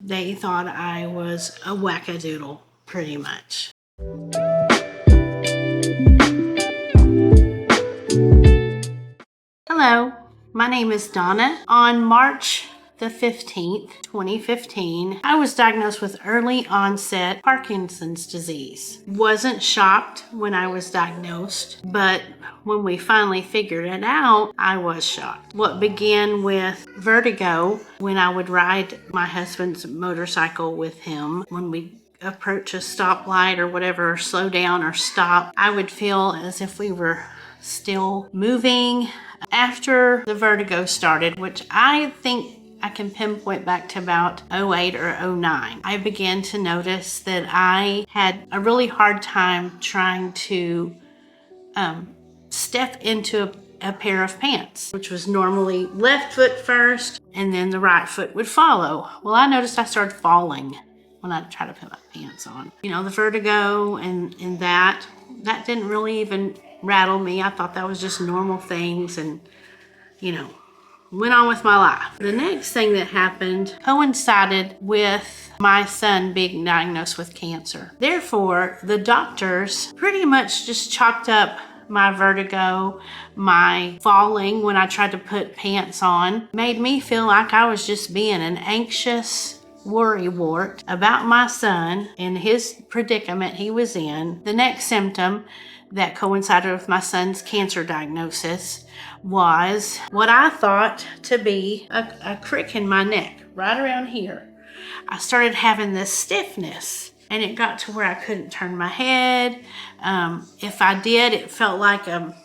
they thought I was a wackadoodle, pretty much. Hello, my name is Donna. On March the 15th, 2015, I was diagnosed with early onset Parkinson's disease. Wasn't shocked when I was diagnosed, but when we finally figured it out, I was shocked. What began with vertigo when I would ride my husband's motorcycle with him, when we approach a stoplight or whatever, or slow down or stop, I would feel as if we were still moving. After the vertigo started, which I think I can pinpoint back to about 08 or 09, I began to notice that I had a really hard time trying to step into a pair of pants, which was normally left foot first and then the right foot would follow. Well, I noticed I started falling when I tried to put my pants on. You know, the vertigo and that didn't really even rattle me. I thought that was just normal things and, went on with my life. The next thing that happened coincided with my son being diagnosed with cancer. Therefore, the doctors pretty much just chalked up my vertigo, my falling when I tried to put pants on, made me feel like I was just being an anxious worrywart about my son and his predicament he was in. The next symptom that coincided with my son's cancer diagnosis was what I thought to be a crick in my neck, right around here. I started having this stiffness, and it got to where I couldn't turn my head. If I did, it felt like a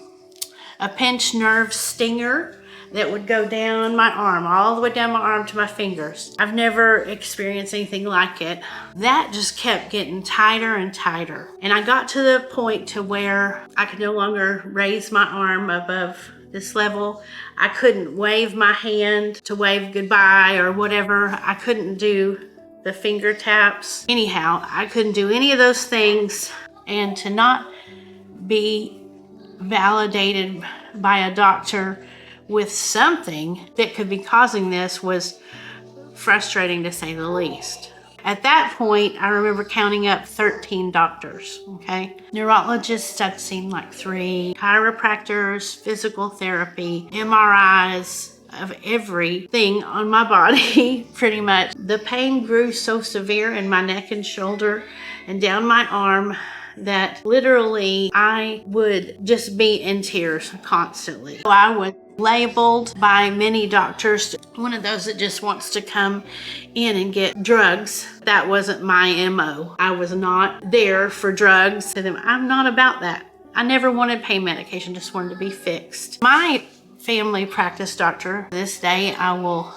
pinched nerve stinger that would go down my arm, all the way down my arm to my fingers. I've never experienced anything like it. That just kept getting tighter and tighter. And I got to the point to where I could no longer raise my arm above this level. I couldn't wave my hand to wave goodbye or whatever. I couldn't do the finger taps. Anyhow, I couldn't do any of those things. And to not be validated by a doctor with something that could be causing this was frustrating, to say the least. At that point, I remember counting up 13 doctors, okay? Neurologists, I'd seen like 3, chiropractors, physical therapy, MRIs of everything on my body, pretty much. The pain grew so severe in my neck and shoulder and down my arm that literally I would just be in tears constantly. So I was labeled by many doctors one of those that just wants to come in and get drugs. That wasn't my MO. I was not there for drugs. To them, I'm not about that. I never wanted pain medication, just wanted to be fixed. My family practice doctor, this day I will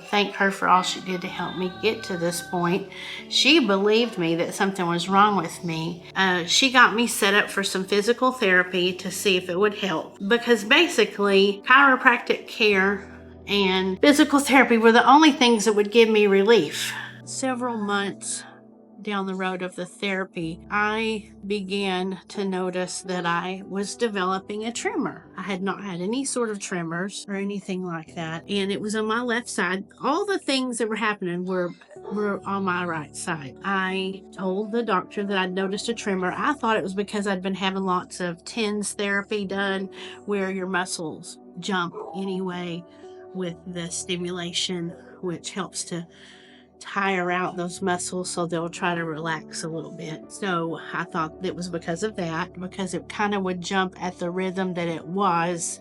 thank her for all she did to help me get to this point. She believed me that something was wrong with me. She got me set up for some physical therapy to see if it would help. Because basically, chiropractic care and physical therapy were the only things that would give me relief. Several months down the road of the therapy, I began to notice that I was developing a tremor. I had not had any sort of tremors or anything like that, and it was on my left side. All the things that were happening were on my right side. I told the doctor that I'd noticed a tremor. I thought it was because I'd been having lots of TENS therapy done, where your muscles jump anyway with the stimulation, which helps to tire out those muscles so they'll try to relax a little bit. So I thought it was because of that, because it kind of would jump at the rhythm that it was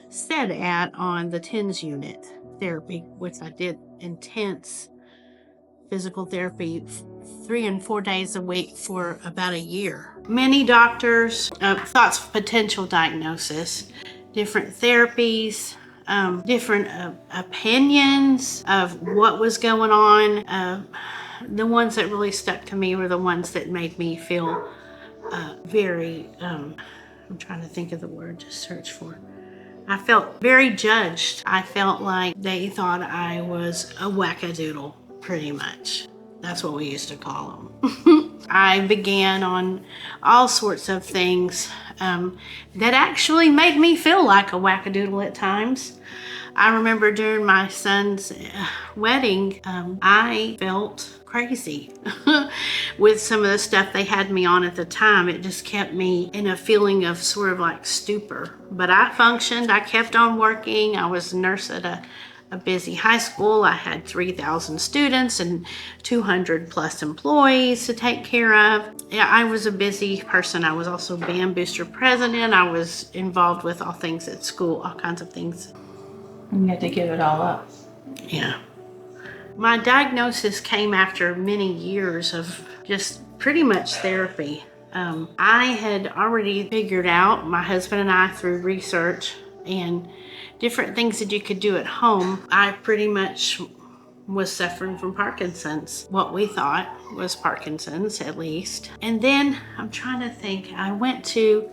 set at on the TENS unit therapy, which I did intense physical therapy 3 and 4 days a week for about a year. Many doctors, thoughts of potential diagnosis, different therapies, different opinions of what was going on. The ones that really stuck to me were the ones that made me feel very, I'm trying to think of the word to search for. I felt very judged. I felt like they thought I was a wackadoodle, pretty much. That's what we used to call them. I began on all sorts of things that actually made me feel like a wackadoodle at times. I remember during my son's wedding, I felt crazy with some of the stuff they had me on at the time. It just kept me in a feeling of sort of like stupor. But I functioned. I kept on working. I was a nurse at a busy high school. I had 3,000 students and 200 plus employees to take care of. Yeah, I was a busy person. I was also band booster president. I was involved with all things at school, all kinds of things. And you had to give it all up. Yeah. My diagnosis came after many years of just pretty much therapy. I had already figured out, my husband and I, through research and different things that you could do at home, I pretty much was suffering from Parkinson's. What we thought was Parkinson's, at least. And then I'm trying to think, I went to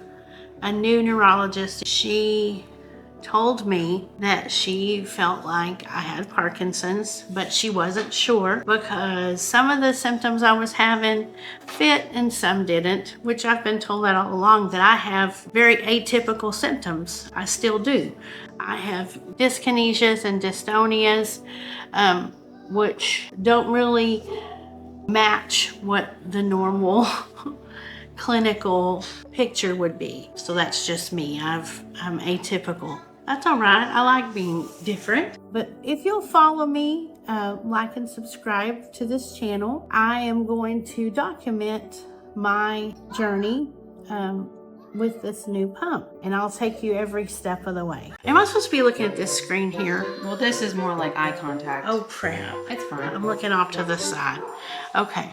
a new neurologist. She told me that she felt like I had Parkinson's, but she wasn't sure because some of the symptoms I was having fit and some didn't, which I've been told that all along, that I have very atypical symptoms. I still do. I have dyskinesias and dystonias, which don't really match what the normal clinical picture would be. So that's just me. I'm atypical. That's all right. I like being different. But if you'll follow me, like and subscribe to this channel, I am going to document my journey with this new pump. And I'll take you every step of the way. Am I supposed to be looking at this screen here? Well, this is more like eye contact. Oh, crap. It's fine. I'm looking off to the side. Okay.